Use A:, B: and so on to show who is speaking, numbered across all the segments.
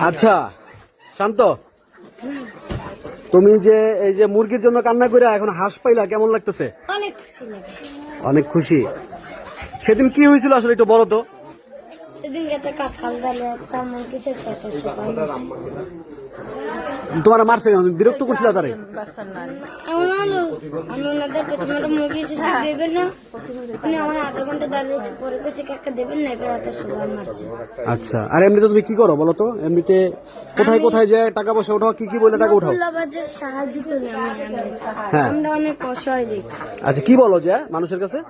A: আচ্ছা শান্ত, তুমি যে এই যে মুরগির জন্য কান্না করে এখন হাঁস পাইলা, কেমন লাগতেছে?
B: অনেক খুশি লাগে।
A: অনেক খুশি। সেদিন কি হয়েছিল আসলে একটু বলো তো।
B: সেদিন একটা কাকাল গেলে একটা মুরগির সাথে সবাই মারছে।
A: তোমার মারছে কেন? বিরক্ত করছিল তারে?
B: আমি ওনাদেরকে তোমরা মুরগি দেবেন না, মানে আমার আধা ঘন্টা দাঁড়িয়েছি, পরে কেছে কাকা দেবেন না, এবার একটা সবাই মারছে।
A: আচ্ছা, আর এমনিতে তুমি কি করো বলো তো? এমনিতে কোথায় কোথায় যে টাকা পয়সা উঠাও, কি কি বলে টাকা উঠাও?
B: বাজার সাহায্য করি
A: হ্যাঁ।
B: আমরা অনেক অসহায় দেখি।
A: আচ্ছা, কি বলো যে মানুষের কাছে?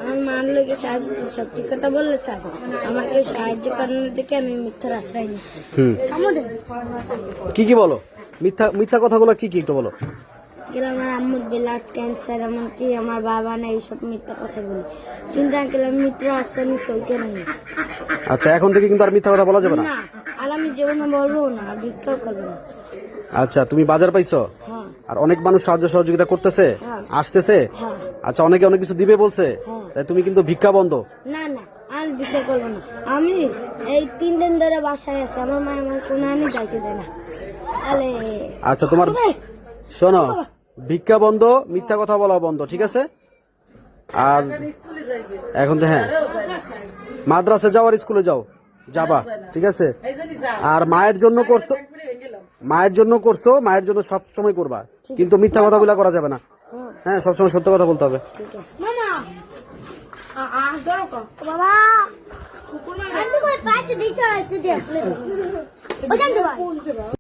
B: আমার মার লোকে সাহায্য, সত্যি কথা বললে স্যার আমাকে সাহায্য করানোর থেকে আমি মিথ্যার আশ্রয় নিচ্ছি।
A: কি কি বলো? মিথ্যা মিথ্যা কথাগুলো কি কি একটু বলো।
B: আমার আম্মুর ব্লাড ক্যান্সার, এমনকি আমার বাবা না, এইসব মিথ্যা কথা বলি, কিন্তু আঙ্কেল আমি মিথ্যা আশ্রয় নিচ্ছি ওই কারণে।
A: আচ্ছা, এখন থেকে কিন্তু আর মিথ্যা কথা বলা যাবে না।
B: না, আর আমি জীবনে বলবো না, আর ভিক্ষাও করবো না।
A: আচ্ছা, তুমি বাজার পাইছো?
B: হ্যাঁ।
A: আর অনেক মানুষ সাহায্য সহযোগিতা করতেছে,
B: হ্যাঁ।
A: আসতেছে?
B: হ্যাঁ।
A: আচ্ছা, অনেকে অনেক কিছু দিবে বলছে,
B: হ্যাঁ।
A: তাই তুমি কিন্তু ভিক্ষা বন্ধ।
B: না না, আর ভিক্ষা করবো না। আমি এই 3 দিন ধরে বাসায় আছি, আমার মা আমার কোনো আনি যাইতে দেয় না। তাহলে
A: আচ্ছা, তোমার শোনো, ভিক্ষা বন্ধ, মিথ্যা কথা বলা বন্ধ, ঠিক আছে? আর এখন তো হ্যাঁ, মাদ্রাসা যাও আর স্কুলে যাও, যাবা, ঠিক আছে? আর মায়ের জন্য করছো, মায়ের জন্য করছো, মায়ের জন্য সব সময় করবা, কিন্তু মিথ্যা কথা বলা করা যাবে না। হ্যাঁ, সবসময় সত্য কথা বলতে হবে।
B: ঠিক আছে। বাবা